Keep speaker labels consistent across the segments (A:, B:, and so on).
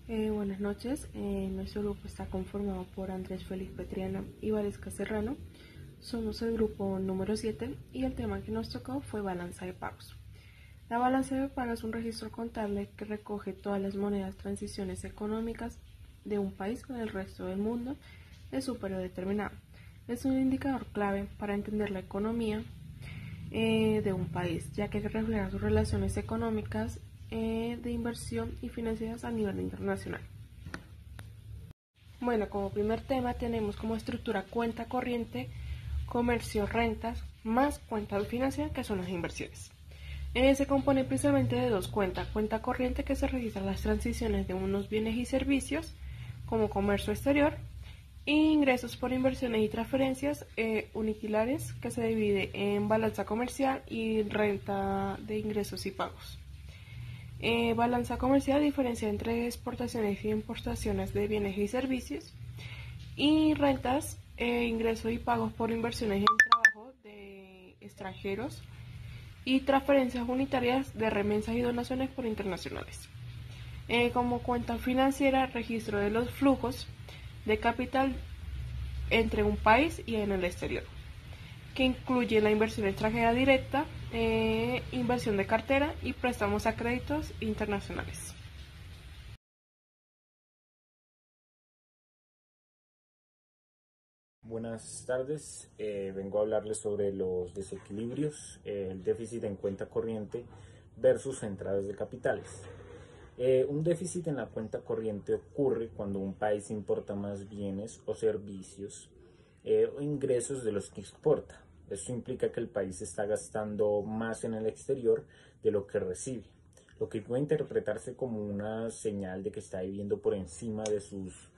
A: Buenas noches. Nuestro grupo está conformado por Andrés Felipe Triana y Valesca Serrano. Somos el grupo número 7 y el tema que nos tocó fue balanza de pagos. La balanza de pagos es un registro contable que recoge todas las monedas, transiciones económicas de un país con el resto del mundo en su periodo determinado. Es un indicador clave para entender la economía de un país, ya que refleja sus relaciones económicas de inversión y financieras a nivel internacional. Bueno, como primer tema tenemos como estructura cuenta corriente, comercio, rentas, más cuenta financiera, que son las inversiones. Se compone principalmente de dos cuentas: cuenta corriente, que se registran las transiciones de unos bienes y servicios, como comercio exterior, e ingresos por inversiones y transferencias unitarias, que se divide en balanza comercial y renta de ingresos y pagos. Balanza comercial diferencia entre exportaciones y importaciones de bienes y servicios, y rentas, ingresos y pagos por inversiones en trabajo de extranjeros, y transferencias unitarias de remesas y donaciones por internacionales. Como cuenta financiera, registro de los flujos de capital entre un país y en el exterior, que incluye la inversión extranjera directa, inversión de cartera y préstamos a créditos internacionales.
B: Buenas tardes, vengo a hablarles sobre los desequilibrios, el déficit en cuenta corriente versus entradas de capitales. Un déficit en la cuenta corriente ocurre cuando un país importa más bienes o servicios o ingresos de los que exporta. Esto implica que el país está gastando más en el exterior de lo que recibe, lo que puede interpretarse como una señal de que está viviendo por encima de sus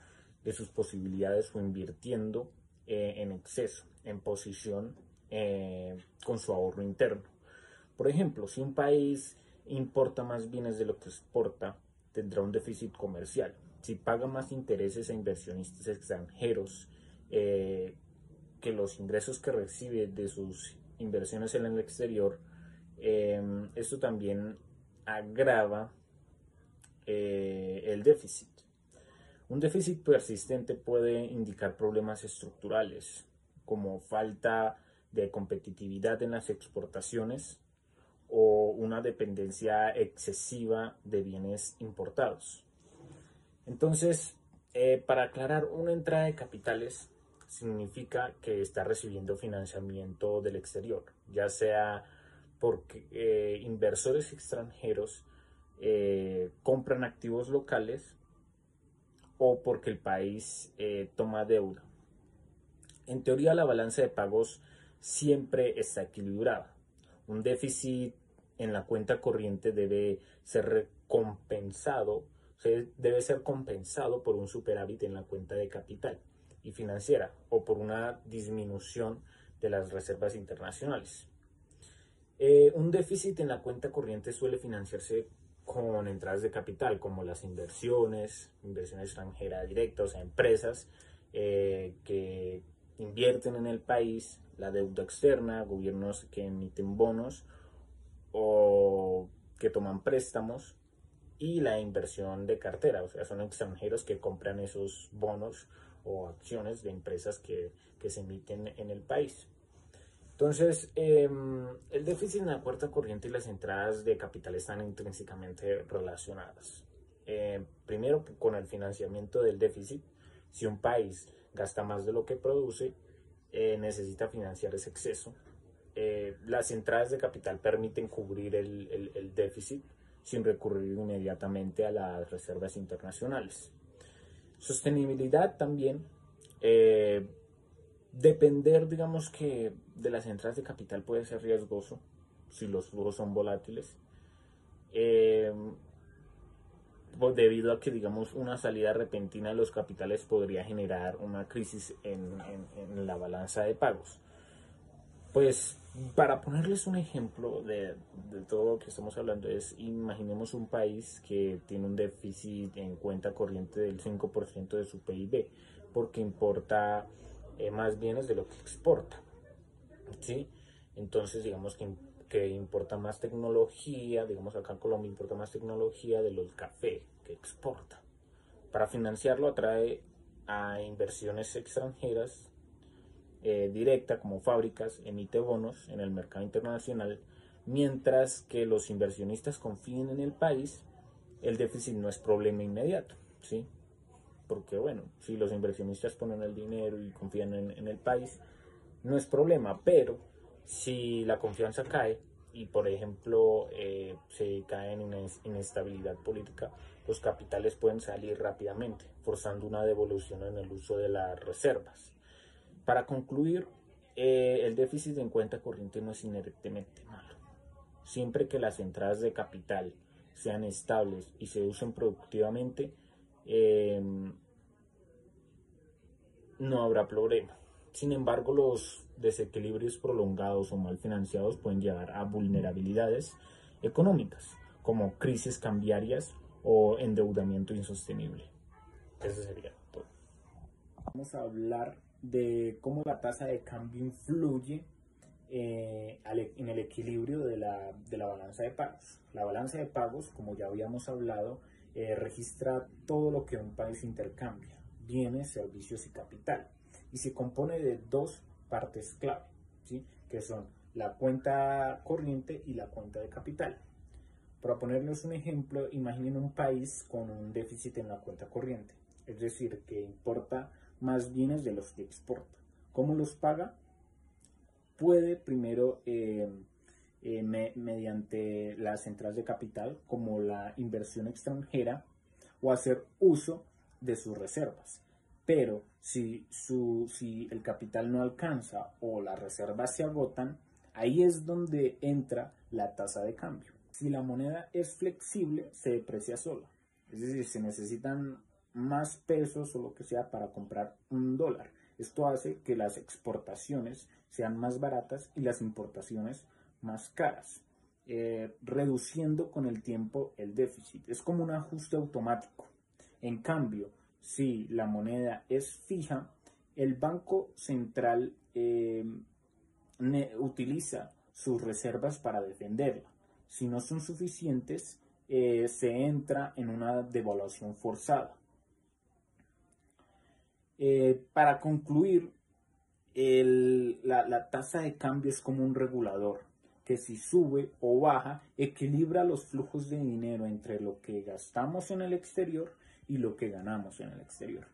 B: posibilidades o invirtiendo en exceso, en posición con su ahorro interno. Por ejemplo, si un país importa más bienes de lo que exporta, tendrá un déficit comercial. Si paga más intereses a inversionistas extranjeros que los ingresos que recibe de sus inversiones en el exterior, esto también agrava el déficit. Un déficit persistente puede indicar problemas estructurales, como falta de competitividad en las exportaciones o una dependencia excesiva de bienes importados. Entonces, para aclarar, una entrada de capitales significa que está recibiendo financiamiento del exterior, ya sea porque inversores extranjeros compran activos locales o porque el país toma deuda. En teoría, la balanza de pagos siempre está equilibrada. Un déficit en la cuenta corriente debe ser compensado por un superávit en la cuenta de capital y financiera, o por una disminución de las reservas internacionales. Un déficit en la cuenta corriente suele financiarse con entradas de capital, como las inversión extranjera directa, o sea, empresas que invierten en el país, la deuda externa, gobiernos que emiten bonos o que toman préstamos, y la inversión de cartera, o sea, son extranjeros que compran esos bonos o acciones de empresas que se emiten en el país. Entonces, el déficit en la cuenta corriente y las entradas de capital están intrínsecamente relacionadas. Primero, con el financiamiento del déficit. Si un país gasta más de lo que produce, necesita financiar ese exceso. Las entradas de capital permiten cubrir el déficit sin recurrir inmediatamente a las reservas internacionales. Sostenibilidad también. Depender, digamos, que de las entradas de capital puede ser riesgoso si los flujos son volátiles, eh, debido a que, digamos, una salida repentina de los capitales podría generar una crisis en la balanza de pagos. Pues, para ponerles un ejemplo de todo lo que estamos hablando, imaginemos un país que tiene un déficit en cuenta corriente del 5% de su PIB, porque importa más bienes de lo que exporta, ¿sí? Entonces, digamos que importa más tecnología, digamos acá en Colombia importa más tecnología de lo del café que exporta. Para financiarlo atrae a inversiones extranjeras directa como fábricas, emite bonos en el mercado internacional, mientras que los inversionistas confíen en el país, el déficit no es problema inmediato, ¿sí? Porque bueno, si los inversionistas ponen el dinero y confían en el país, no es problema, pero si la confianza cae y por ejemplo se cae en una inestabilidad política, los capitales pueden salir rápidamente, forzando una devolución en el uso de las reservas. Para concluir, el déficit en cuenta corriente no es inherentemente malo. Siempre que las entradas de capital sean estables y se usen productivamente, eh, no habrá problema. Sin embargo, los desequilibrios prolongados o mal financiados pueden llevar a vulnerabilidades económicas, como crisis cambiarias o endeudamiento insostenible. Eso sería todo. Vamos a hablar de cómo la tasa de cambio influye en el equilibrio de la balanza de pagos. La balanza de pagos, como ya habíamos hablado, registra todo lo que un país intercambia: bienes, servicios y capital, y se compone de dos partes clave, ¿sí? Que son la cuenta corriente y la cuenta de capital. Para ponerles un ejemplo, imaginen un país con un déficit en la cuenta corriente, es decir, que importa más bienes de los que exporta. ¿Cómo los paga? Puede primero mediante las entradas de capital, como la inversión extranjera, o hacer uso de sus reservas. Pero si el capital no alcanza o las reservas se agotan, ahí es donde entra la tasa de cambio. Si la moneda es flexible, se deprecia sola. Es decir, se necesitan más pesos o lo que sea para comprar un dólar. Esto hace que las exportaciones sean más baratas y las importaciones más caras, reduciendo con el tiempo el déficit. Es como un ajuste automático. En cambio, si la moneda es fija, el Banco Central utiliza sus reservas para defenderla. Si no son suficientes, se entra en una devaluación forzada. Para concluir, la tasa de cambio es como un regulador que, si sube o baja, equilibra los flujos de dinero entre lo que gastamos en el exterior y lo que ganamos en el exterior.